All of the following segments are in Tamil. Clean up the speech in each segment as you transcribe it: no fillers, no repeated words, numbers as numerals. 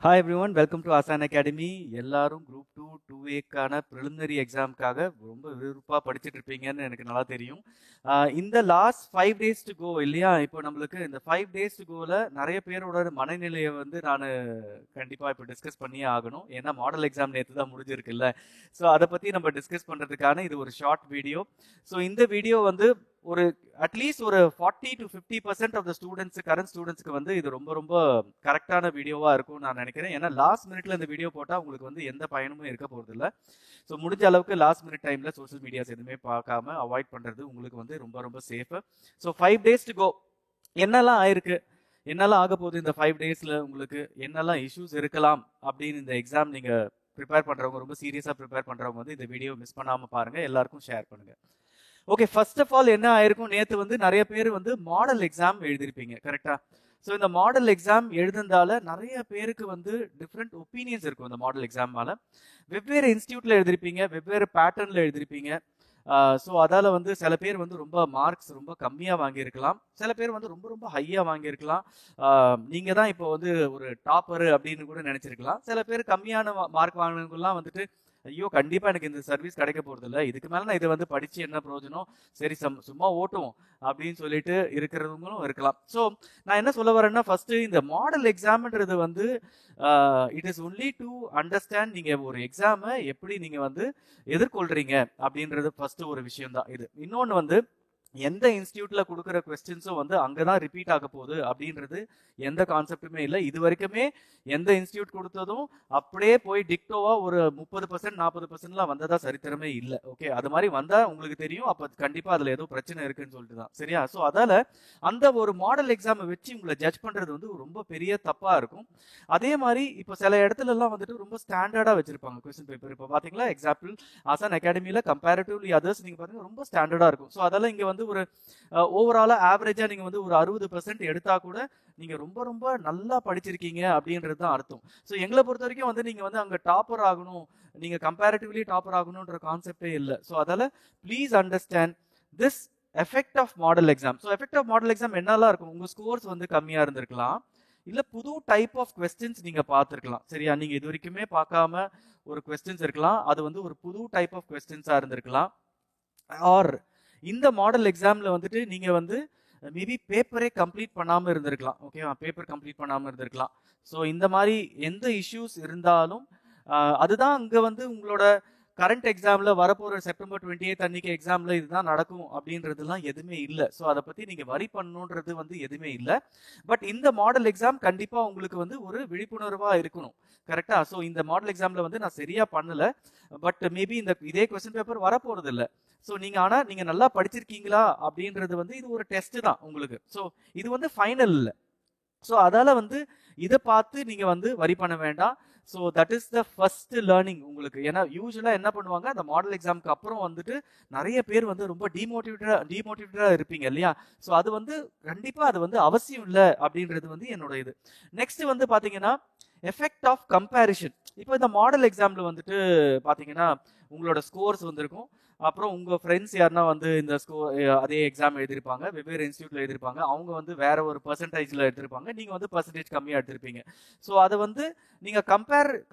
Hi everyone, welcome to Asan Academy. எல்லாரும் குரூப் 2 2A preliminary எக்ஸாம்க்காக ரொம்ப விறுவிறுப்பா படிச்சுட்டு இருப்பீங்கன்னு எனக்கு நல்லா தெரியும். இந்த லாஸ்ட் 5 days to go இல்லையா, இப்போ நம்மளுக்கு இந்த 5 days to goல நிறைய பேரோட மனநிலையை வந்து நான் கண்டிப்பா இப்போ டிஸ்கஸ் பண்ணியே ஆகணும். ஏன்னா மாடல் எக்ஸாம் நேற்று தான் முடிஞ்சிருக்குல்ல. ஸோ அதை பத்தி நம்ம டிஸ்கஸ் பண்றதுக்கான இது ஒரு ஷார்ட் வீடியோ. ஸோ இந்த வீடியோ வந்து ஒரு அட்லீஸ்ட் ஒரு 40 to 50% of the students current ஸ்டூடெண்ட்ஸ்க்கு வந்து இது ரொம்ப ரொம்ப கரெக்டான வீடியோவா இருக்கும் நான் நினைக்கிறேன். ஏன்னா லாஸ்ட் மினிட்ல இந்த வீடியோ போட்டால் உங்களுக்கு வந்து எந்த பயனுமே இருக்க போறது இல்லை. ஸோ முடிஞ்ச அளவுக்கு லாஸ்ட் மினிட் டைம்ல சோஷியல் மீடியாஸ் எதுவுமே பார்க்காம அவாய்ட் பண்றது உங்களுக்கு வந்து ரொம்ப ரொம்ப safe. So 5 days to go என்னெல்லாம் ஆயிருக்கு, என்னெல்லாம் ஆக போகுது இந்த 5 daysல, உங்களுக்கு என்னெல்லாம் இஷ்யூஸ் இருக்கலாம் அப்படின்னு இந்த எக்ஸாம் நீங்க ப்ரிப்பேர் பண்றவங்க, ரொம்ப சீரியஸா ப்ரிப்பேர் பண்றவங்க வந்து இந்த வீடியோ மிஸ் பண்ணாம பாருங்க, எல்லாருக்கும் ஷேர் பண்ணுங்க. ஓகே, ஃபர்ஸ்ட் ஆஃப் ஆல் என்ன ஆயிருக்கும், நேற்று வந்து நிறைய பேர் வந்து மாடல் எக்ஸாம் எழுதிருப்பீங்க கரெக்டா. ஸோ இந்த மாடல் எக்ஸாம் எழுதுனால நிறைய பேருக்கு வந்து டிஃப்ரெண்ட் ஒப்பீனியன்ஸ் இருக்கும். இந்த மாடல் எக்ஸாம் மேல வெவ்வேறு இன்ஸ்டியூட்ல எழுதிருப்பீங்க, வெவ்வேறு பேட்டர்ன்ல எழுதிருப்பீங்க. ஸோ அதால வந்து சில பேர் வந்து ரொம்ப மார்க்ஸ் ரொம்ப கம்மியாக வாங்கியிருக்கலாம், சில பேர் வந்து ரொம்ப ரொம்ப ஹையாக வாங்கியிருக்கலாம். நீங்க தான் இப்போ வந்து ஒரு டாப்பரு அப்படின்னு கூட நினைச்சிருக்கலாம். சில பேர் கம்மியான மார்க் வாங்கினவங்கலாம் வந்துட்டு ஐயோ கண்டிப்பா எனக்கு இந்த சர்வீஸ் கிடைக்க போறது இல்லை, இதுக்கு மேல நான் இதை வந்து படிச்சு என்ன பிரயோஜனம், சரி சும்மா ஓட்டும் அப்படின்னு சொல்லிட்டு இருக்கிறவங்களும் இருக்கலாம். ஸோ நான் என்ன சொல்ல வரேன்னா, ஃபர்ஸ்ட் இந்த மாடல் எக்ஸாம்ன்றது வந்து it is only to understand நீங்க ஒரு எக்ஸாமை எப்படி நீங்க வந்து எதிர்கொள்றீங்க அப்படின்றது ஃபர்ஸ்ட் ஒரு விஷயம் தான் இது. இன்னொன்று வந்து எந்த இன்ஸ்டியூட்ல கொடுக்குற கொஸ்டின்ஸும் வந்து அங்கதான் ரிப்பீட் ஆக போகுது அப்படின்றது எந்த கான்செப்டுமே இல்லை. இது வரைக்குமே எந்த இன்ஸ்டியூட் கொடுத்ததும் அப்படியே போய் டிக்டோவா ஒரு 30% 40%லாம் வந்ததா சரித்திரமே இல்லை. ஓகே, அது மாதிரி வந்தா உங்களுக்கு தெரியும், அப்ப கண்டிப்பா அதுல ஏதோ பிரச்சனை இருக்குன்னு சொல்லிட்டு தான், சரியா. ஸோ அதால அந்த ஒரு மாடல் எக்ஸாமை வச்சு உங்களை ஜட்ஜ் பண்றது வந்து ரொம்ப பெரிய தப்பா இருக்கும். அதே மாதிரி இப்போ சில இடத்துல எல்லாம் வந்துட்டு ரொம்ப ஸ்டாண்டர்டா வச்சிருப்பாங்க கொஸ்டின் பேப்பர். இப்போ பாத்தீங்களா, எக்ஸாம்பிள் ஆசான் அகாடமியில கம்பேரிட்டிவ்லி அதர்ஸ் நீங்க பாத்தீங்கன்னா ரொம்ப ஸ்டாண்டர்டா இருக்கும். ஸோ அதெல்லாம் இங்க வந்து ஒரு ஓவராலா ஆவரேஜா நீங்க வந்து ஒரு 60% எடுத்தா கூட நீங்க ரொம்ப ரொம்ப நல்லா படிச்சிருக்கீங்க அப்படின்றது தான் அர்த்தம். ஸோ எங்களை பொறுத்த வரைக்கும் வந்து நீங்க வந்து அங்க டாப்பர் ஆகணும், நீங்க கம்பேரிட்டிவ்லி டாப்பர் ஆகணும்ன்ற கான்செப்டே இல்லை. ஸோ அதால please understand this effect of model exam. So effect of model exam என்னெல்லாம் இருக்கும், உங்க ஸ்கோர்ஸ் வந்து கம்மியா இருந்திருக்கலாம், இல்ல புது டைப் ஆஃப் கொஸ்டின்ஸ் நீங்க பார்த்துருக்கலாம், சரியா. நீங்க இது வரைக்குமே பார்க்காம ஒரு கொஸ்டின்ஸ் இருக்கலாம், அது வந்து ஒரு புது டைப் ஆஃப் கொஸ்டின்ஸா இருந்திருக்கலாம். ஆர் இந்த மாடல் எக்ஸாம்ல வந்துட்டு நீங்க வந்து மேபி பேப்பரே கம்ப்ளீட் பண்ணாம இருந்திருக்கலாம். ஓகேவா, பேப்பர் கம்ப்ளீட் பண்ணாம இருந்திருக்கலாம். ஸோ இந்த மாதிரி எந்த இஷ்யூஸ் இருந்தாலும் அதுதான் அங்க வந்து உங்களோட கரண்ட் எக்ஸாம்ல வரப்போற செப்டம்பர் 28 அன்னைக்கு எக்ஸாம்ல இதுதான் நடக்கும் அப்படின்றதுலாம் எதுவுமே இல்லை. ஸோ அதை பத்தி நீங்க வரி பண்ணணுன்றது வந்து எதுவுமே இல்லை. பட் இந்த மாடல் எக்ஸாம் கண்டிப்பா உங்களுக்கு வந்து ஒரு விழிப்புணர்வா இருக்கணும், கரெக்டா. ஸோ இந்த மாடல் எக்ஸாம்ல வந்து நான் சரியா பண்ணல, பட் மேபி இதே கொஸ்டின் பேப்பர் வரப்போறது இல்லை. ஸோ நீங்க ஆனா நீங்க நல்லா படிச்சிருக்கீங்களா அப்படின்றது வந்து இது ஒரு டெஸ்ட் தான் உங்களுக்கு. ஸோ இது வந்து ஃபைனல் இல்லை. ஸோ அதால வந்து இதை பார்த்து நீங்க வந்து வரி பண்ண வேண்டாம். So that is the first learning உங்களுக்கு. ஏன்னா யூஸ்வலா என்ன பண்ணுவாங்க, அந்த மாடல் எக்ஸாமுக்கு அப்புறம் வந்துட்டு நிறைய பேர் வந்து ரொம்ப டிமோட்டிவேட்டடா இருப்பீங்க இல்லையா. ஸோ அது வந்து கண்டிப்பா அது வந்து அவசியம் இல்லை அப்படின்றது வந்து என்னோட இது. நெக்ஸ்ட் வந்து பாத்தீங்கன்னா எஃபெக்ட் ஆஃப் கம்பேரிஷன். இப்போ இந்த மாடல் எக்ஸாம்ல வந்துட்டு பாத்தீங்கன்னா உங்களோட ஸ்கோர்ஸ் வந்திருக்கும், அப்புறம் உங்க ஃப்ரெண்ட்ஸ் யாருன்னா வந்து இந்த அதே எக்ஸாம் எழுதிருப்பாங்க, வெவ்வேறு இன்ஸ்டியூட்ல எழுதிருப்பாங்க, அவங்க வந்து வேற ஒரு பெர்சன்டேஜ்ல எடுத்திருப்பாங்க, நீங்க வந்து பெர்சன்டேஜ் கம்மியா எடுத்திருப்பீங்க. ஸோ அதை வந்து நீங்க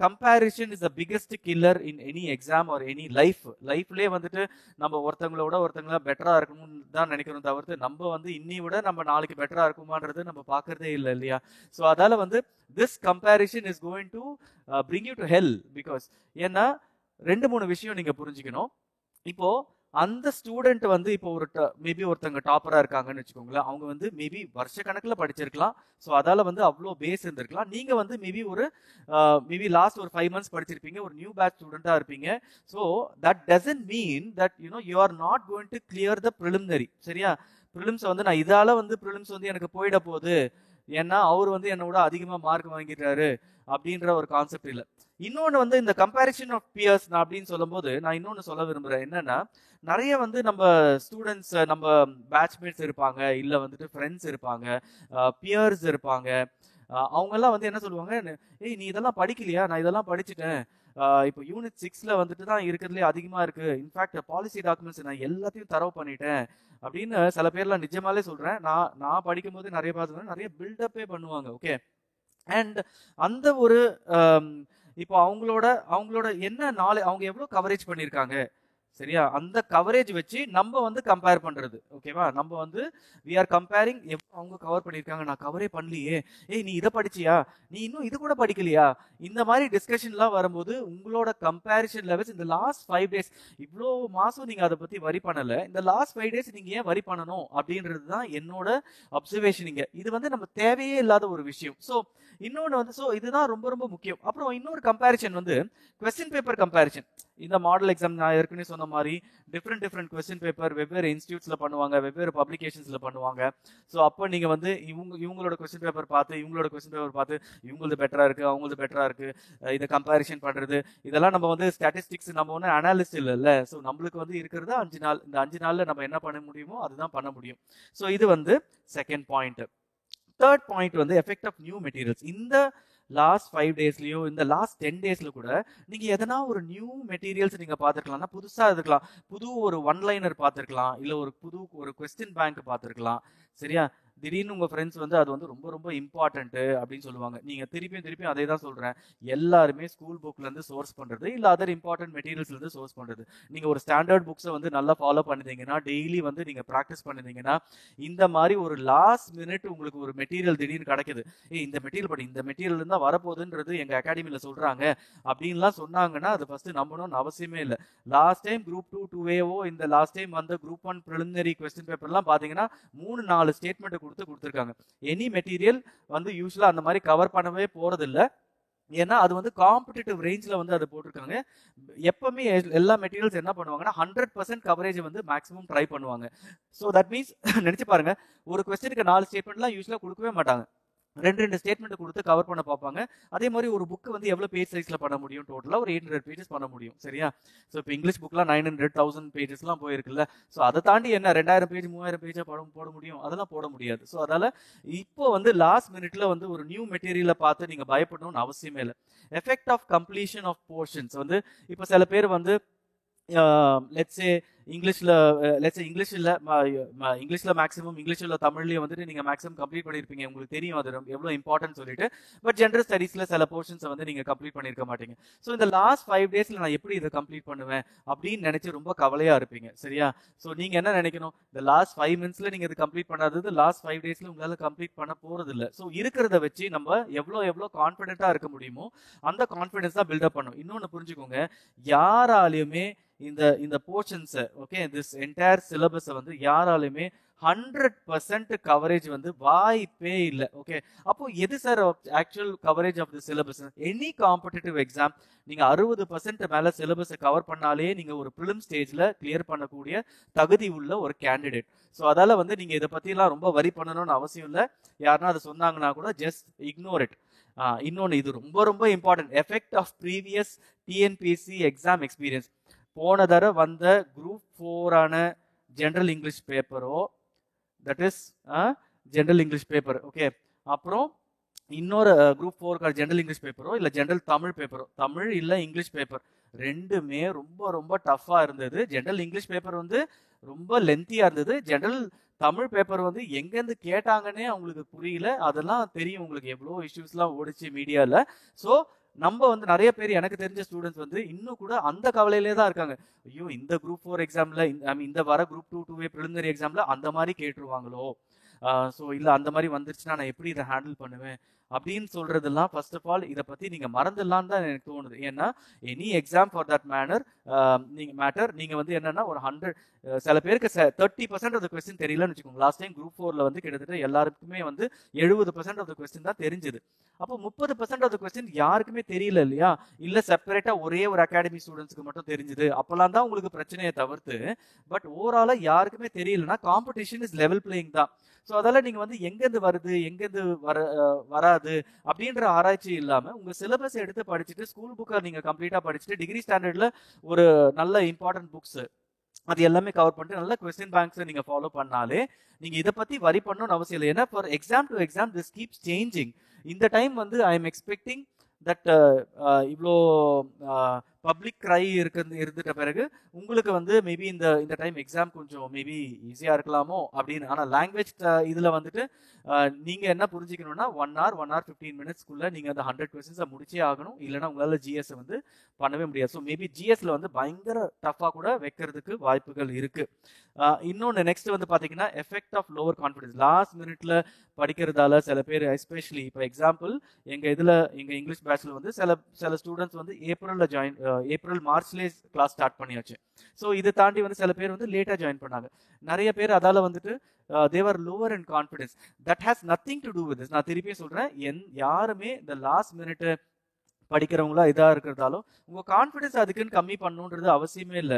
comparison is the biggest killer in any exam or any லைஃப்லயே வந்துட்டு நம்ம ஒருத்தங்களா பெட்டரா இருக்கணும்னு தான் நினைக்கிறோம் தவிர்த்து நம்ம வந்து இன்னி விட நம்ம நாளைக்கு பெட்டரா இருக்குமான்றது நம்ம பாக்குறதே இல்லை இல்லையா. ஸோ அதால வந்து this comparison is going to bring you to hell. Because ஏன்னா 2-3 விஷயம் நீங்க புரிஞ்சுக்கணும். இப்போ அந்த ஸ்டூடெண்ட் வந்து இப்போ மேபி ஒருத்தங்க டாப்பரா இருக்காங்கன்னு வச்சுக்கோங்களேன், அவங்க வந்து மேபி வருஷ கணக்குல படிச்சிருக்கலாம். ஸோ அதால வந்து அவ்வளோ பேஸ் இருந்திருக்கலாம். நீங்க வந்து மேபி லாஸ்ட் ஒரு 5 months படிச்சிருப்பீங்க, ஒரு நியூ பேட்ச் ஸ்டூடெண்டா இருப்பீங்க. So that doesn't mean that you are not going to clear the preliminary, சரியா. ப்ரிலிம்ஸ் வந்து நான் இதால வந்து ப்ரிலிம்ஸ் வந்து எனக்கு போயிட போகுது, ஏன்னா அவர் வந்து என்னோட அதிகமா மார்க் வாங்கிட்டாரு அப்படின்ற ஒரு கான்செப்ட் இல்லை. இன்னொன்று வந்து இந்த கம்பேரிசன் ஆஃப் பியர்ஸ் நான் அப்படின்னு சொல்லும் போது நான் இன்னொன்று சொல்ல விரும்புறேன். என்னன்னா நிறைய வந்து நம்ம ஸ்டூடெண்ட்ஸ், நம்ம பேட்ச்மேட்ஸ் இருப்பாங்க, இல்லை வந்துட்டு ஃப்ரெண்ட்ஸ் இருப்பாங்க, பியர்ஸ் இருப்பாங்க. அவங்க எல்லாம் வந்து என்ன சொல்லுவாங்க, ஏய் நீ இதெல்லாம் படிக்கலையா, நான் இதெல்லாம் படிச்சுட்டேன், இப்போ யூனிட் 6ல வந்துட்டு தான் இருக்கிறதுலே அதிகமா இருக்கு, இன்ஃபேக்ட் பாலிசி டாக்குமெண்ட்ஸ் நான் எல்லாத்தையும் தரவு பண்ணிட்டேன் அப்படின்னு சில பேர்லாம் நிஜமாலே சொல்றேன். நான் படிக்கும் போது நிறைய பார்த்துக்கிறேன், நிறைய பில்டப்பே பண்ணுவாங்க. ஓகே, அண்ட் அந்த ஒரு இப்போ அவங்களோட என்ன நாளை அவங்க எவ்வளவு கவரேஜ் பண்ணியிருக்காங்க, சரியா, அந்த கவரேஜ் வச்சு நம்ம வந்து கம்பேர் பண்றது. ஓகேவா, நம்ம வந்து வி ஆர் கம்பேரிங் எவ்வளோ அவங்க கவர் பண்ணியிருக்காங்க, நான் கவரே பண்ணலையே, ஏய் நீ இதை படிச்சியா, நீ இன்னும் இது கூட படிக்கலையா, இந்த மாதிரி டிஸ்கஷன்லாம் வரும்போது உங்களோட கம்பேரிஷன் லெவல்ஸ் இந்த லாஸ்ட் 5 days இவ்வளோ மாசம் நீங்க அதை பத்தி வரி பண்ணல, இந்த லாஸ்ட் 5 days நீங்க ஏன் வரி பண்ணணும் அப்படின்றது தான் என்னோட அப்சர்வேஷன். இது வந்து நம்ம தேவையே இல்லாத ஒரு விஷயம். ஸோ இன்னொன்று வந்து ஸோ இதுதான் ரொம்ப ரொம்ப முக்கியம். அப்புறம் இன்னொரு கம்பேரிஷன் வந்து கொஸ்டின் பேப்பர் கம்பேரிஷன். இந்த மாடல் எக்ஸாம் நான் ஏற்கனவே சொன்ன மாதிரி டிஃப்ரெண்ட் கொஸ்டின் பேப்பர் வெவ்வேறு இன்ஸ்டியூட்ஸ்ல பண்ணுவாங்க, வெவ்வேறு பப்ளிகேஷன்ஸ்ல பண்ணுவாங்க. ஸோ அப்போ நீங்க வந்து இவங்களோட கொஸ்டின் பேப்பர் பார்த்து இவங்களோட கொஸ்டின் பேப்பர் பார்த்து இவங்களது பெட்டரா இருக்கு, அவங்களது பெட்டரா இருக்கு, இதை கம்பேரிஷன் பண்றது, இதெல்லாம் நம்ம வந்து ஸ்டாட்டிஸ்டிக்ஸ் நம்ம ஒன்று அனாலிஸ்ட் இல்லைல்ல. ஸோ நம்மளுக்கு வந்து இருக்கிறது 5 நாள். இந்த 5 நாள்ல நம்ம என்ன பண்ண முடியுமோ அதுதான் பண்ண முடியும். ஸோ இது வந்து செகண்ட் பாயிண்ட். தேர்ட் பாயிண்ட் வந்து எஃபெக்ட் ஆஃப் நியூ மெட்டீரியல்ஸ். இந்த லாஸ்ட் 5 டேஸ்லயோ இந்த லாஸ்ட் 10 டேஸ்ல கூட நீங்க எதனா ஒரு நியூ மெட்டீரியல்ஸ் நீங்க பார்த்துருக்கலாம்னா, புதுசா இருக்கலாம், புது ஒரு ஒன்லைனர் பார்த்துருக்கலாம், இல்ல ஒரு கொஸ்டின் பேங்க் பார்த்துருக்கலாம். சரியா, திடீர்னு உங்க ஃப்ரெண்ட்ஸ் வந்து அது வந்து ரொம்ப ரொம்ப இம்பார்ட்டன்ட் அப்படின்னு சொல்லுவாங்க. நீங்க திருப்பியும் அதே தான் சொல்றேன், எல்லாருமே ஸ்கூல் புக்ல இருந்து சோர்ஸ் பண்றது இல்ல அதர் இம்பார்ட்டன்ட் மெட்டீரியல்ஸ்ல இருந்து சோர்ஸ் பண்றது. நீங்க ஒரு ஸ்டாண்டர்ட் புக்ஸை வந்து நல்லா ஃபாலோ பண்ணிருந்தீங்கன்னா, டெய்லி வந்து நீங்க ப்ராக்டிஸ் பண்ணிருந்தீங்கன்னா, இந்த மாதிரி ஒரு லாஸ்ட் மினிட் உங்களுக்கு ஒரு மெட்டீரியல் திடீர்னு கிடைக்குது, இந்த மெட்டீரியல் படி இந்த மெட்டீரியல் இருந்தா வரப்போகுதுன்றது எங்க அகாடமியில சொல்றாங்க அப்படின்லாம் சொன்னாங்கன்னா அது ஃபர்ஸ்ட் நம்பணும்னு அவசியமே இல்லை. லாஸ்ட் டைம் குரூப் 2 2A இந்த லாஸ்ட் டைம் வந்து குரூப் 1 ப்ரிலிமினரி கொஸ்டின் பேப்பர்லாம் பாத்தீங்கன்னா 3-4 ஸ்டேட்மெண்ட் கொடுத்துருக்காங்க. எனி மெட்டீரியல் வந்து யூஸ்வலா அந்த மாதிரி கவர் பண்ணவே போறது இல்லை. ஏன்னா அது வந்து காம்படிட்டிவ் ரேஞ்சில் வந்து அது போட்டிருக்காங்க. எப்பவுமே எல்லா மெட்டீரியல்ஸ் என்ன பண்ணுவாங்கன்னா 100% கவரேஜ் வந்து மேக்ஸிமம் ட்ரை பண்ணுவாங்க. ஸோ தட் மீன்ஸ் நினைச்சு பாருங்க, ஒரு கொஸ்டினுக்கு 4 ஸ்டேட்மெண்ட்லாம் யூஸ்வலா கொடுக்கவே மாட்டாங்க, 2 ஸ்டேட்மெண்ட் கொடுத்து கவர் பண்ண பார்ப்பாங்க. அதே மாதிரி ஒரு புக் வந்து எவ்வளவு பேஜ் சைஸ்ல பண்ண முடியும், டோட்டலா ஒரு 800 பேஜஸ் பண்ண முடியும். சரியா, ஸோ இப்போ இங்கிலீஷ் புக்லாம் 900,000 பேஜஸ்லாம் போயிருக்குல்ல. ஸோ அதை தாண்டி என்ன 2000 பேஜ் 3000 பேஜா போட முடியும், அதெல்லாம் போட முடியாது. ஸோ அதால இப்போ வந்து லாஸ்ட் மினிட்ல வந்து ஒரு நியூ மெட்டீரியலை பார்த்து நீங்க பயப்படணும்னு அவசியமே இல்லை. Effect of completion of portions வந்து இப்போ சில பேர் வந்து லெட்ஸே இங்கிலீஷ்ல மேக்ஸிமம் இங்கிலீஷ்ல தமிழ்லயே வந்துட்டு நீங்க மேக்ஸிமம் கம்ப்ளீட் பண்ணிருப்பீங்க, உங்களுக்கு தெரியும் அது எவ்வளவு இம்பார்ட்டன்ட் சொல்லிட்டு. பட் ஜெனரல் ஸ்டடீஸ்ல சில போர்ஷன்ஸ் வந்து நீங்க கம்ப்ளீட் பண்ணிருக்க மாட்டீங்க. ஸோ இந்த லாஸ்ட் 5 டேஸ்ல நான் எப்படி இதை கம்ப்ளீட் பண்ணுவேன் அப்படின்னு நினைச்சு ரொம்ப கவலையா இருப்பீங்க. சரியா, ஸோ நீங்க என்ன நினைக்கணும், இந்த லாஸ்ட் 5 மினிட்ஸ்ல நீங்க இது கம்ப்ளீட் பண்ணாதது லாஸ்ட் 5 டேஸ்ல உங்களால கம்ப்ளீட் பண்ண போறது இல்லை. ஸோ இருக்கிறத வச்சு நம்ம எவ்வளோ கான்பிடென்ட்டா இருக்க முடியுமோ அந்த கான்பிடன்ஸ் தான் பில்டப் பண்ணும். இன்னொன்னு புரிஞ்சுக்கோங்க, யாராலையுமே இந்த போர்ஷன்ஸை ஓகே திஸ் என்டையர் சிலபஸை வந்து யாராலுமே 100% கவரேஜ் வந்து வாய்ப்பே இல்லை. ஓகே, அப்போ எது sir actual coverage of the syllabus? Any competitive exam நீங்க 60% மேல சிலபஸை கவர் பண்ணாலே நீங்க ஒரு ப்ரிலிம் ஸ்டேஜ்ல கிளியர் பண்ணக்கூடிய தகுதி உள்ள ஒரு கேண்டிடேட். ஸோ அதால வந்து நீங்க இதை பத்திலாம் ரொம்ப வரி பண்ணணும்னு அவசியம் இல்லை. யாருன்னா அதை சொன்னாங்கன்னா கூட ஜஸ்ட் இக்னோர் இட். இன்னொன்று இது ரொம்ப ரொம்ப important, effect of previous TNPSC exam experience. போன தடவை வந்த குரூப் 4 ஜெனரல் இங்கிலீஷ் பேப்பரோ, that is general English paper, okay, அப்புறம் இன்னொரு குரூப் 4 ஜெனரல் இங்கிலீஷ் பேப்பரோ இல்ல ஜெனரல் தமிழ் பேப்பரோ, தமிழ் இல்ல இங்கிலீஷ் பேப்பர், ரெண்டுமே ரொம்ப ரொம்ப டஃபா இருந்தது. ஜெனரல் இங்கிலீஷ் பேப்பர் வந்து ரொம்ப லென்த்தியா இருந்தது. ஜெனரல் தமிழ் பேப்பர் வந்து எங்கேருந்து கேட்டாங்கன்னே அவங்களுக்கு புரியல. அதெல்லாம் தெரியும் உங்களுக்கு, எவ்வளோ இஷ்யூஸ்லாம் ஓடிச்சு மீடியால. ஸோ நம்ம வந்து நிறைய பேர் எனக்கு தெரிஞ்ச ஸ்டூடெண்ட்ஸ் வந்து இன்னும் கூட அந்த கவலையிலே தான் இருக்காங்க. ஐயோ இந்த குரூப் 4 எக்ஸாம்ல இந்த வர குரூப் 2 2A ப்ரிலிமினரி எக்ஸாம்ல அந்த மாதிரி கேட்டுருவாங்களோ, ஸோ இல்லை அந்த மாதிரி வந்துருச்சுன்னா நான் எப்படி இதை ஹேண்டில் பண்ணுவேன் அப்படின்னு சொல்றதெல்லாம் ஃபர்ஸ்ட் ஆஃப் ஆல் இதை பத்தி நீங்க மறந்துடலான்னு தான் எனக்கு தோணுது. ஏன்னா any exam for that matter நீங்க வந்து என்னன்னா ஒரு 100 சில பேருக்கு 30% ஆஃப் த கொஸ்டின் தெரியலன்னு வச்சுக்கோங்க. லாஸ்ட் டைம் குரூப் 4ல வந்து கிட்டத்தட்ட எல்லாருக்குமே வந்து 70% ஆஃப் த கொஸ்டின் தான் தெரிஞ்சது. அப்போ 30% ஆஃப் த கொஸ்டின் யாருக்குமே தெரியல இல்லையா, இல்ல செப்பரேட்டா ஒரே ஒரு அகாடமி ஸ்டூடெண்ட்ஸ்க்கு மட்டும் தெரிஞ்சது, அப்பெல்லாம் தான் உங்களுக்கு பிரச்சனையை தவிர்த்து. பட் ஓவராலா யாருக்குமே தெரியலன்னா காம்படிஷன் இஸ் லெவல் பிளேயிங் தான். ஸோ அதெல்லாம் நீங்க வந்து எங்கேருந்து வருது எங்கேருந்து வராது அப்படின்ற ஆராய்ச்சி இல்லாம உங்க சிலபஸ் எடுத்து படிச்சுட்டு ஸ்கூல் புக்கை நீங்க கம்ப்ளீட்டா படிச்சுட்டு டிகிரி ஸ்டாண்டர்ட்ல ஒரு நல்ல இம்பார்ட்டன்ட் புக்ஸ் அது எல்லாமே கவர் பண்ணிட்டு நல்ல கொஸ்டின் பேங்க்ஸ் நீங்க ஃபாலோ பண்ணாலே நீங்க இதை பத்தி வரி பண்ணணும்னு அவசியம் இல்லை. ஏன்னா for exam to exam this keeps changing. இந்த டைம் வந்து ஐ எம் எக்ஸ்பெக்டிங் தட் இவ்வளோ பப்ளிக் க்ரை இருந்துட்ட பிறகு உங்களுக்கு வந்து மேபி இந்த டைம் எக்ஸாம் கொஞ்சம் மேபி ஈஸியாக இருக்கலாமோ அப்படின்னு. ஆனால் லாங்குவேஜ் இதில் வந்துட்டு நீங்கள் என்ன புரிஞ்சுக்கணும்னா 1 hour 15 minutesக்குள்ளே நீங்கள் அந்த 100 questions முடிச்சே ஆகணும். இல்லைனா உங்களால் ஜிஎஸ் வந்து பண்ணவே முடியாது. ஸோ மேபி ஜிஎஸ்ல வந்து பயங்கர டஃப்பாக கூட வைக்கிறதுக்கு வாய்ப்புகள் இருக்கு. இன்னொன்று நெக்ஸ்ட் வந்து பார்த்தீங்கன்னா effect of lower confidence. Last மினிட்ல படிக்கிறதால சில பேர் எஸ்பெஷலி இப்போ எக்ஸாம்பிள் எங்கள் இங்கிலீஷ் பேட்ச்ல வந்து சில ஸ்டூடெண்ட்ஸ் வந்து ஏப்ரல் மார்ச்லேயே கிளாஸ் ஸ்டார்ட் பண்ணியாச்சு. ஸோ இதை தாண்டி வந்து சில பேர் வந்து லேட்டாக ஜாயின் பண்ணாங்க. நிறைய பேர் அதால வந்துட்டு they are lower in confidence. That has nothing to do with this. நான் திருப்பியும் சொல்றேன், யாருமே இந்த லாஸ்ட் மினிட் படிக்கிறவங்களா இதாக இருக்கிறதாலும் உங்கள் கான்ஃபிடன்ஸ் அதுக்குன்னு கம்மி பண்ணணுன்றது அவசியமே இல்லை.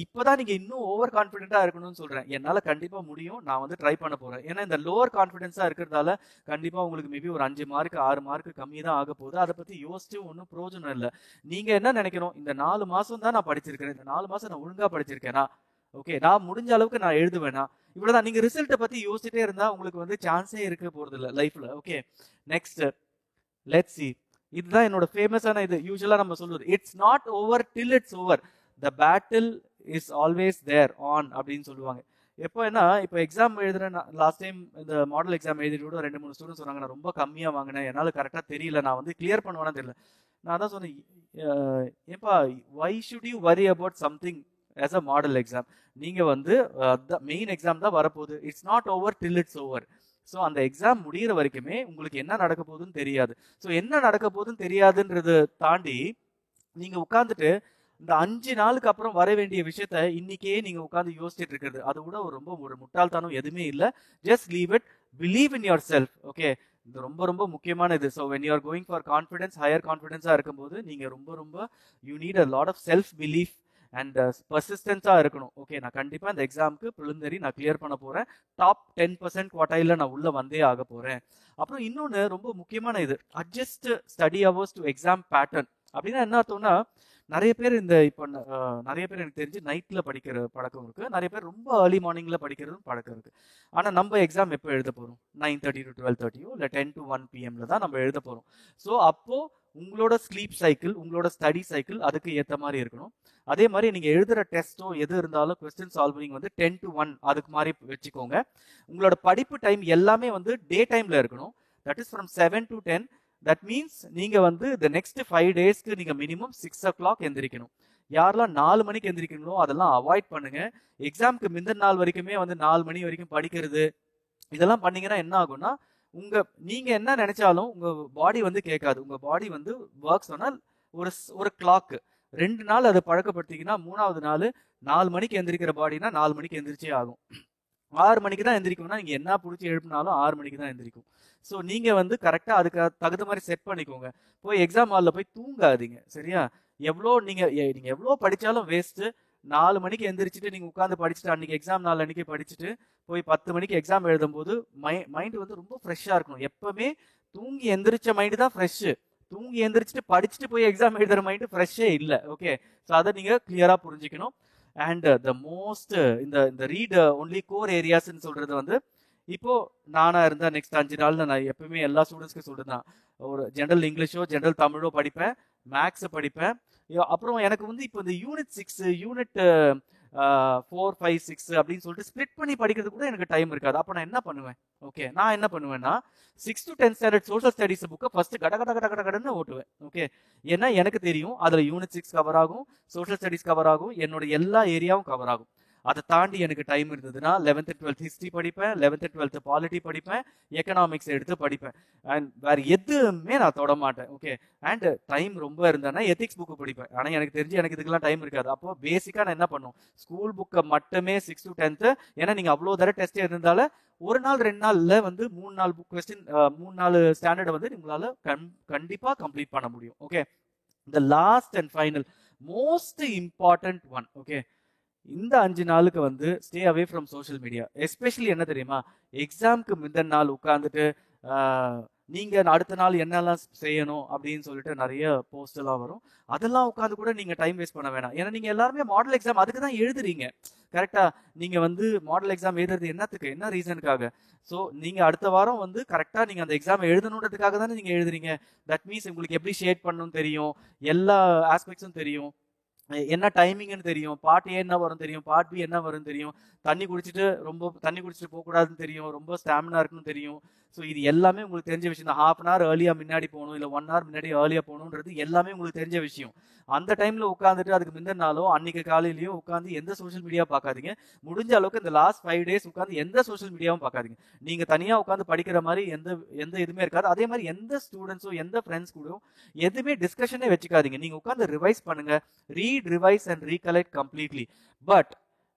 இப்போதான் நீங்கள் இன்னும் ஓவர் கான்ஃபிடென்ட்டாக இருக்கணும்னு சொல்கிறேன். என்னால் கண்டிப்பாக முடியும், நான் வந்து ட்ரை பண்ண போகிறேன். ஏன்னா இந்த லோவர் கான்ஃபிடென்ஸாக இருக்கிறதால கண்டிப்பாக உங்களுக்கு மேபி ஒரு 5 மார்க் 6 மார்க் கம்மி தான் ஆக போகுது. அதை பற்றி யோசிச்சு ஒன்றும் பிரயோஜனம் இல்லை. நீங்கள் என்ன நினைக்கணும், இந்த 4 மாதம் தான் நான் படிச்சிருக்கிறேன், இந்த 4 மாதம் நான் ஒழுங்காக படிச்சிருக்கேனா, ஓகே நான் முடிஞ்ச அளவுக்கு நான் எழுதுவேனா, இவ்வளோதான். நீங்கள் ரிசல்ட்டை பற்றி யோசிச்சுட்டே இருந்தால் உங்களுக்கு வந்து சான்ஸே இருக்க போகிறது இல்லை லைஃப்பில். Okay next let's see. இதுதான் என்னோட ஃபேமஸான இது. யூஸ்வலா நம்ம சொல்லுவது it's not over till it's over, the battle is always there on அப்படின்னு சொல்லுவாங்க. எப்போ இப்போ எக்ஸாம் எழுதுறேன். லாஸ்ட் டைம் இந்த மாடல் எக்ஸாம் எழுதிட்டு கூட 2-3 ஸ்டூடெண்ட்ஸ் சொன்னாங்க, நான் ரொம்ப கம்மியாக வாங்கினேன், என்னால் கரெக்டாக தெரியல, நான் வந்து கிளியர் பண்ணுவேன்னு தெரியல. நான் தான் சொன்னேன், ஏப்பா why should you worry about something as a model exam. நீங்கள் வந்து மெயின் எக்ஸாம் தான் வரப்போகுது. It's not over till it's over. So அந்த எக்ஸாம் முடிகிற வரைக்குமே உங்களுக்கு என்ன நடக்க போகுதுன்னு தெரியாது. ஸோ என்ன நடக்க போகுதுன்னு தெரியாதுன்றதை தாண்டி நீங்கள் உட்காந்துட்டு இந்த 5 நாளுக்கு அப்புறம் வர வேண்டிய விஷயத்த இன்னைக்கே நீங்கள் உட்காந்து யோசிச்சுட்டு இருக்கிறது, அது கூட ஒரு முட்டாள்தனம் எதுவுமே இல்லை. Just leave it, believe in your self. Okay, இது ரொம்ப ரொம்ப முக்கியமான இது. So when you are going for confidence, higher கான்ஃபிடன்ஸாக இருக்கும்போது நீங்கள் ரொம்ப you need a lot of self belief and பர்சிஸ்டன்ஸாக இருக்கணும். ஓகே, நான் கண்டிப்பாக இந்த எக்ஸாமுக்கு ப்ரிலிமினரி நான் கிளியர் பண்ண போகிறேன், டாப் 10% குவார்டைலில் நான் உள்ளே வந்தே ஆக போகிறேன். அப்புறம் இன்னொன்று ரொம்ப முக்கியமான இது, adjust study hours to exam pattern. அப்படின்னா என்ன அர்த்தம்னா, நிறைய பேர் இப்போ நிறைய பேர் எனக்கு தெரிஞ்சு நைட்டில் படிக்கிற பழக்கம் இருக்குது, நிறைய பேர் ரொம்ப ஏர்லி மார்னிங்கில் படிக்கிறதும் பழக்கம் இருக்குது. ஆனால் நம்ம எக்ஸாம் எப்போ எழுத போகிறோம், 9:30 to 12:30 இல்லை 10 to 1 PM தான் நம்ம எழுத போகிறோம். ஸோ அப்போது உங்களோட ஸ்லீப் சைக்கிள், உங்களோட ஸ்டடி சைக்கிள் அதுக்கு ஏற்ற மாதிரி இருக்கணும். அதே மாதிரி நீங்கள் எழுதுகிற டெஸ்ட்டோ எது இருந்தாலும் கொஸ்டின் சால்விங் வந்து 10 to 1 அதுக்கு மாதிரி வச்சுக்கோங்க. உங்களோட படிப்பு டைம் எல்லாமே வந்து டே டைமில் இருக்கணும். That is from 7 to 10. That means நீங்கள் வந்து இந்த நெக்ஸ்ட் 5 டேஸ்க்கு நீங்கள் மினிமம் 6 o'clock எந்திரிக்கணும். யாரெல்லாம் 4 மணிக்கு எந்திரிக்கணுமோ அதெல்லாம் அவாய்ட் பண்ணுங்க. எக்ஸாமுக்கு முந்தின நாள் வரைக்குமே வந்து 4 மணி வரைக்கும் படிக்கிறது இதெல்லாம் பண்ணீங்கன்னா என்ன ஆகும்னா, நீங்க என்ன நினைச்சாலும் உங்க பாடி வந்து கேட்காது. உங்க பாடி வந்து ஒர்க் சொன்னால் ஒரு கிளாக் 2 நாள் அதை பழக்கப்படுத்திங்கன்னா 3வது நாள் 4 மணிக்கு எந்திரிக்கிற பாடினா 4 மணிக்கு எந்திரிச்சே ஆகும். 6 மணிக்கு தான் எந்திரிக்கும்னா நீங்க என்ன பிடிச்சி எழுப்பினாலும் 6 மணிக்கு தான் எந்திரிக்கும். ஸோ நீங்க வந்து கரெக்டா அதுக்கு தகுந்த மாதிரி செட் பண்ணிக்கோங்க. போய் எக்ஸாம் ஹாலில் போய் தூங்காதீங்க, சரியா? நீங்க எவ்வளோ படிச்சாலும் வேஸ்ட்டு. 4 மணிக்கு எந்திரிச்சிட்டு நீங்க உட்காந்து படிச்சுட்டு அன்னைக்கு எக்ஸாம் நாள் அன்னைக்கு படிச்சுட்டு போய் 10 மணிக்கு எக்ஸாம் எழுதும் போது மைண்ட் வந்து ரொம்ப ஃப்ரெஷ்ஷாக இருக்கணும். எப்பவுமே தூங்கி எந்திரிச்ச மைண்டு தான் ஃப்ரெஷ்ஷு. தூங்கி எந்திரிச்சிட்டு படிச்சுட்டு போய் எக்ஸாம் எழுதுற மைண்டு ஃப்ரெஷ்ஷே இல்லை. ஓகே, ஸோ அதை நீங்கள் கிளியராக புரிஞ்சுக்கணும். அண்ட் த மோஸ்ட் இந்த ரீட் ஒன்லி கோர் ஏரியாஸ்ன்னு சொல்றது வந்து, இப்போ நானா இருந்தா நெக்ஸ்ட் 5 நாள் நான் எப்பவுமே எல்லா ஸ்டூடெண்ட்ஸ்க்கு சொல்றதுதான், ஒரு ஜென்ரல் இங்கிலீஷோ ஜென்ரல் தமிழோ படிப்பேன், மேக்ஸை படிப்பேன். அப்புறம் எனக்கு வந்து இப்போ இந்த யூனிட் 6 யூனிட் 4, 5, 6 அப்படின்னு சொல்லிட்டு ஸ்பிளிட் பண்ணி படிக்கிறது கூட எனக்கு டைம் இருக்காது. அப்போ நான் என்ன பண்ணுவேன்? ஓகே, நான் என்ன பண்ணுவேன்னா 6 to 10 ஸ்டாண்டர்ட் சோஷியல் ஸ்டடிஸ் புக்கை ஃபர்ஸ்ட் கடன்னு ஓட்டுவேன். ஓகே, ஏன்னா எனக்கு தெரியும் அதில் யூனிட் 6 கவர் ஆகும், சோஷியல் ஸ்டடிஸ் கவர் ஆகும், என்னோட எல்லா ஏரியாவும் கவர் ஆகும். அதை தாண்டி எனக்கு டைம் இருந்ததுன்னா 11th and 12th ஹிஸ்ட்ரி படிப்பேன், 11th and 12th பாலிட்டி படிப்பேன், எக்கனாமிக்ஸ் எடுத்து படிப்பேன். அண்ட் வேற எதுவுமே நான் தொட மாட்டேன். ஓகே, அண்ட் டைம் ரொம்ப இருந்தானா எத்திக்ஸ் புக்கு படிப்பேன். ஆனால் எனக்கு தெரிஞ்சு எனக்கு இதுக்கெல்லாம் டைம் இருக்காது. அப்போ பேசிக்காக நான் என்ன பண்ணும், ஸ்கூல் புக்கை மட்டுமே 6 to 10th, ஏன்னா நீங்கள் அவ்வளோ தடவை டெஸ்ட் இருந்தால 1 நாள் 2 நாள்ல வந்து 3-4 புக் கொஸ்டின் 3-4 ஸ்டாண்டர்டை வந்து உங்களால் கண்டிப்பாக கம்ப்ளீட் பண்ண முடியும். ஓகே, இந்த last and final most important one. Okay, இந்த 5 நாளுக்கு வந்து stay away from social media. Especially என்ன தெரியுமா, எக்ஸாமுக்கு முந்தின நாள் உட்காந்துட்டு நீங்க அடுத்த நாள் என்னெல்லாம் செய்யணும் அப்படின்னு சொல்லிட்டு நிறைய போஸ்ட் எல்லாம் வரும். அதெல்லாம் உட்காந்து கூட நீங்க டைம் வேஸ்ட் பண்ண வேணாம். ஏன்னா நீங்க எல்லாருமே மாடல் எக்ஸாம் அதுக்கு தான் எழுதுறீங்க. கரெக்டா? நீங்க வந்து மாடல் எக்ஸாம் எழுதுறது என்னத்துக்கு, என்ன ரீசனுக்காக? ஸோ நீங்க அடுத்த வாரம் வந்து கரெக்டா நீங்க அந்த எக்ஸாம் எழுதணுன்றதுக்காக தானே நீங்க எழுதுறீங்க. தட் மீன்ஸ் உங்களுக்கு எப்படி ஷேட் பண்ணணும்னு தெரியும், எல்லா ஆஸ்பெக்ட்ஸும் தெரியும், என்ன டைமிங்னு தெரியும், பார்ட் ஏ என்ன வரும் தெரியும், பார்ட் பி என்ன வரும் தெரியும், தண்ணி குடிச்சிட்டு போகக்கூடாதுன்னு தெரியும், ரொம்ப ஸ்டாமினா இருக்குன்னு தெரியும். ஸோ இது எல்லாமே உங்களுக்கு தெரிஞ்ச விஷயம் தான். ஹாஃப் அன் ஹவர் ஏர்லியாக முன்னாடி போகணும், இல்லை 1 ஹவர் முன்னாடி ஏர்லியாக போகணுன்றது எல்லாமே உங்களுக்கு தெரிஞ்ச விஷயம். அந்த டைமில் உட்காந்துட்டு அதுக்கு முந்தினாலும் அன்னைக்கு காலையிலையும் உட்காந்து எந்த சோஷியல் மீடியா பார்க்காதீங்க. முடிஞ்ச அளவுக்கு இந்த லாஸ்ட் 5 டேஸ் உட்காந்து எந்த சோஷியல் மீடியாவும் பார்க்காதீங்க. நீங்கள் தனியாக உட்காந்து படிக்கிற மாதிரி எந்த எந்த இதுவுமே இருக்காது. அதே மாதிரி எந்த ஸ்டூடெண்ட்ஸோ எந்த ஃப்ரெண்ட்ஸ் கூடயும் எதுவுமே டிஸ்கஷனே வச்சுக்காதீங்க. நீங்கள் உட்காந்து ரிவைஸ் பண்ணுங்க, read, revise and recollect completely. But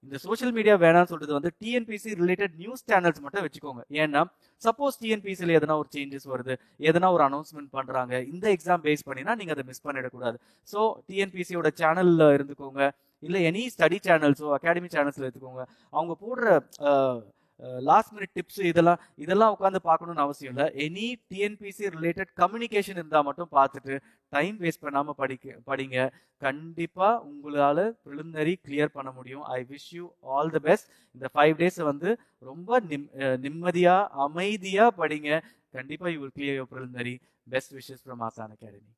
இந்த சோஷியல் மீடியா வேணாம்னு சொல்றது வந்து டிஎன்பிசி ரிலேட்டட் நியூஸ் சேனல்ஸ் மட்டும் வச்சுக்கோங்க. ஏன்னா சப்போஸ் டிஎன்பிசியில் எதனா ஒரு சேஞ்சஸ் வருது, எதனா ஒரு அனௌன்ஸ்மெண்ட் பண்றாங்க, இந்த எக்ஸாம் பேஸ் பண்ணினா நீங்க அதை மிஸ் பண்ணிடக்கூடாது. ஸோ டிஎன்பிசியோட சேனல்ல இருந்துக்கோங்க, இல்லை எனி ஸ்டடி சேனல்ஸோ அகாடமி சேனல்ஸ்ல எடுத்துக்கோங்க. அவங்க போடுற லாஸ்ட் மினிட் டிப்ஸ் இதெல்லாம் உட்காந்து பார்க்கணும்னு அவசியம் இல்லை. எனி டிஎன்பிசி ரிலேட்டட் கம்யூனிகேஷன் இருந்தால் மட்டும் பார்த்துட்டு டைம் வேஸ்ட் பண்ணாமல் படிங்க. கண்டிப்பா உங்களால ப்ரிலிமினரி கிளியர் பண்ண முடியும். I wish you all the best. இந்த 5 டேஸ் வந்து ரொம்ப நிம்மதியா அமைதியா படிங்க. கண்டிப்பா you will clear your preliminary. Best wishes from ஆசான் அகாடமி.